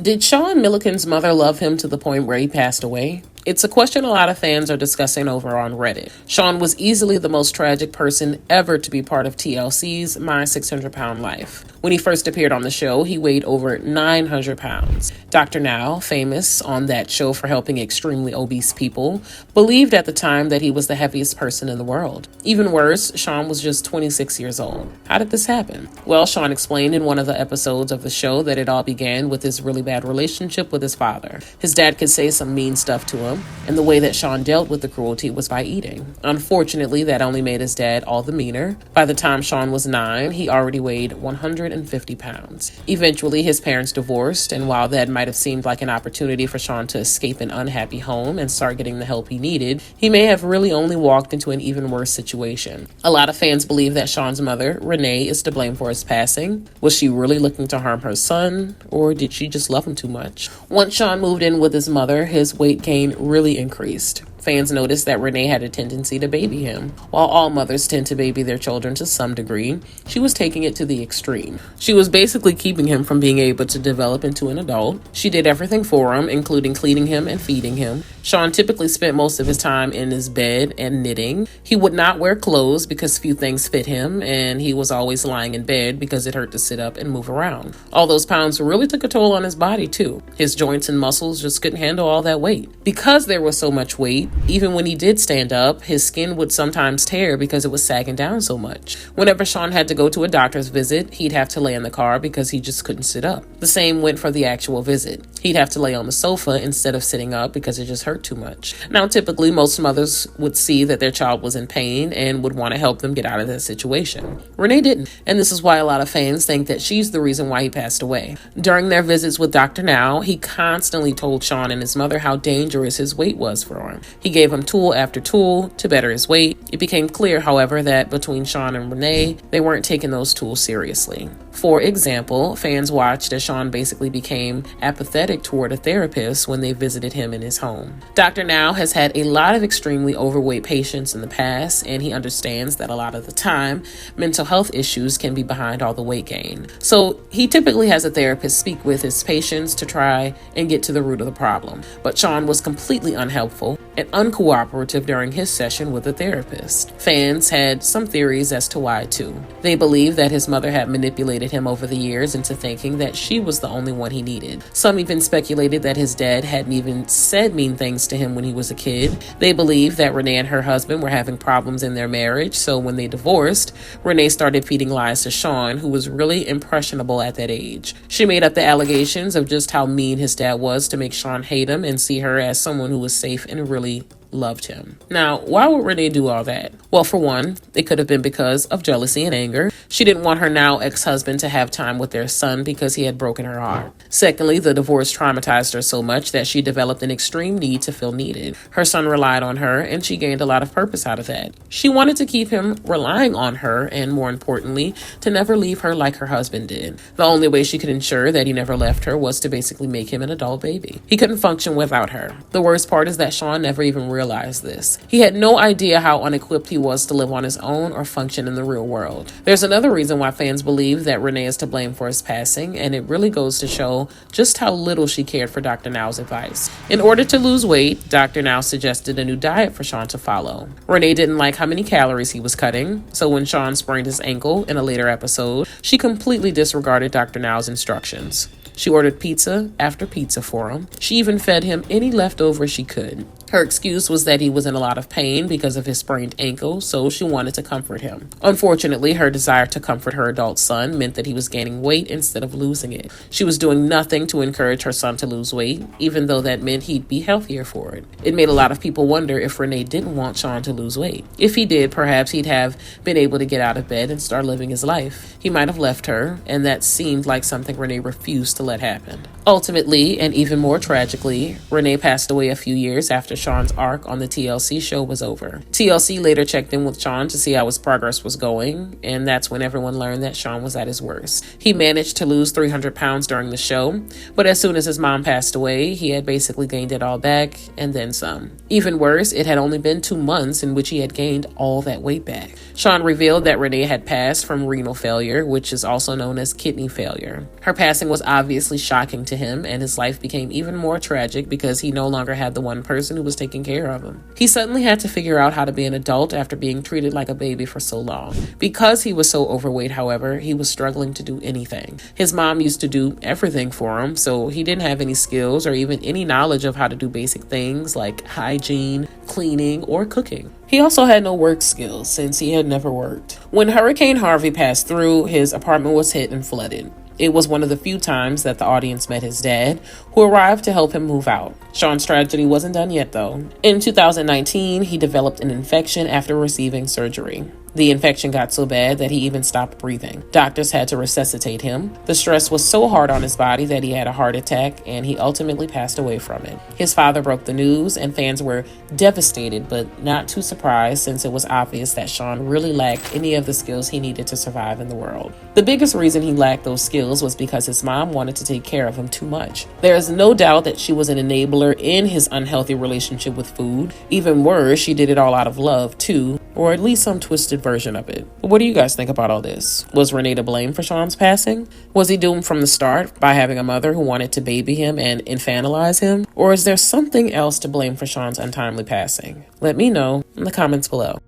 Did Sean Milliken's mother love him to the point where he passed away? It's a question a lot of fans are discussing over on Reddit. Sean was easily the most tragic person ever to be part of TLC's My 600 Pound Life. When he first appeared on the show, he weighed over 900 pounds. Dr. Now, famous on that show for helping extremely obese people, believed at the time that he was the heaviest person in the world. Even worse, Sean was just 26 years old. How did this happen? Well, Sean explained in one of the episodes of the show that it all began with his really bad relationship with his father. His dad could say some mean stuff to him, and the way that Sean dealt with the cruelty was by eating. Unfortunately, that only made his dad all the meaner. By the time Sean was 9, he already weighed 150 pounds. Eventually, his parents divorced, and while that might have seemed like an opportunity for Sean to escape an unhappy home and start getting the help he needed, he may have really only walked into an even worse situation. A lot of fans believe that Sean's mother, Renee, is to blame for his passing. Was she really looking to harm her son, or did she just love him too much? Once Sean moved in with his mother, his weight gain really increased. Fans noticed that Renee had a tendency to baby him. While all mothers tend to baby their children to some degree, she was taking it to the extreme. She was basically keeping him from being able to develop into an adult. She did everything for him, including cleaning him and feeding him. Sean typically spent most of his time in his bed and knitting. He would not wear clothes because few things fit him, and he was always lying in bed because it hurt to sit up and move around. All those pounds really took a toll on his body too. His joints and muscles just couldn't handle all that weight. Because there was so much weight, even when he did stand up, his skin would sometimes tear because it was sagging down so much. Whenever Sean had to go to a doctor's visit, he'd have to lay in the car because he just couldn't sit up. The same went for the actual visit. He'd have to lay on the sofa instead of sitting up because it just hurt too much. Now, typically, most mothers would see that their child was in pain and would want to help them get out of that situation. Renee didn't, and this is why a lot of fans think that she's the reason why he passed away. During their visits with Dr. Now, he constantly told Sean and his mother how dangerous his weight was for him. He gave him tool after tool to better his weight. It became clear, however, that between Sean and Renee, they weren't taking those tools seriously. For example, fans watched as Sean basically became apathetic toward a therapist when they visited him in his home. Dr. Now has had a lot of extremely overweight patients in the past, and he understands that a lot of the time, mental health issues can be behind all the weight gain. So he typically has a therapist speak with his patients to try and get to the root of the problem. But Sean was completely unhelpful and uncooperative during his session with the therapist. Fans had some theories as to why too. They believe that his mother had manipulated him over the years into thinking that she was the only one he needed. Some even speculated that his dad hadn't even said mean things to him when he was a kid. They believe that Renee and her husband were having problems in their marriage, so when they divorced, Renee started feeding lies to Sean, who was really impressionable at that age. She made up the allegations of just how mean his dad was to make Sean hate him and see her as someone who was safe and really loved him. Now, why would Renee do all that? Well, for one, it could have been because of jealousy and anger. She didn't want her now ex-husband to have time with their son because he had broken her heart. Secondly, the divorce traumatized her so much that she developed an extreme need to feel needed. Her son relied on her, and she gained a lot of purpose out of that. She wanted to keep him relying on her, and more importantly, to never leave her like her husband did. The only way she could ensure that he never left her was to basically make him an adult baby. He couldn't function without her. The worst part is that Sean never even realized this. He had no idea how unequipped he was to live on his own or function in the real world. There's another reason why fans believe that Renee is to blame for his passing, and it really goes to show just how little she cared for Dr. Now's advice. In order to lose weight, Dr. Now suggested a new diet for Sean to follow. Renee didn't like how many calories he was cutting, so when Sean sprained his ankle in a later episode, she completely disregarded Dr. Now's instructions. She ordered pizza after pizza for him. She even fed him any leftovers she could. Her excuse was that he was in a lot of pain because of his sprained ankle, so she wanted to comfort him. Unfortunately, her desire to comfort her adult son meant that he was gaining weight instead of losing it. She was doing nothing to encourage her son to lose weight, even though that meant he'd be healthier for it. It made a lot of people wonder if Renee didn't want Sean to lose weight. If he did, perhaps he'd have been able to get out of bed and start living his life. He might have left her, and that seemed like something Renee refused to let happen. Ultimately, and even more tragically, Renee passed away a few years after Sean's arc on the TLC show was over. TLC later checked in with Sean to see how his progress was going, and that's when everyone learned that Sean was at his worst. He managed to lose 300 pounds during the show, but as soon as his mom passed away, he had basically gained it all back and then some. Even worse, it had only been 2 months in which he had gained all that weight back. Sean revealed that Renee had passed from renal failure, which is also known as kidney failure. Her passing was obviously shocking to him, and his life became even more tragic because he no longer had the one person who was taking care of him. He suddenly had to figure out how to be an adult after being treated like a baby for so long. Because he was so overweight, however, he was struggling to do anything. His mom used to do everything for him, so he didn't have any skills or even any knowledge of how to do basic things like hygiene, cleaning, or cooking. He also had no work skills since he had never worked. When Hurricane Harvey passed through, his apartment was hit and flooded. It was one of the few times that the audience met his dad, who arrived to help him move out. Sean's tragedy wasn't done yet, though. In 2019, he developed an infection after receiving surgery. The infection got so bad that he even stopped breathing. Doctors had to resuscitate him. The stress was so hard on his body that he had a heart attack, and he ultimately passed away from it. His father broke the news, and fans were devastated, but not too surprised since it was obvious that Sean really lacked any of the skills he needed to survive in the world. The biggest reason he lacked those skills was because his mom wanted to take care of him too much. There is no doubt that she was an enabler in his unhealthy relationship with food. Even worse, she did it all out of love, too, or at least some twisted version of it. But what do you guys think about all this? Was Renee to blame for Sean's passing? Was he doomed from the start by having a mother who wanted to baby him and infantilize him? Or is there something else to blame for Sean's untimely passing? Let me know in the comments below.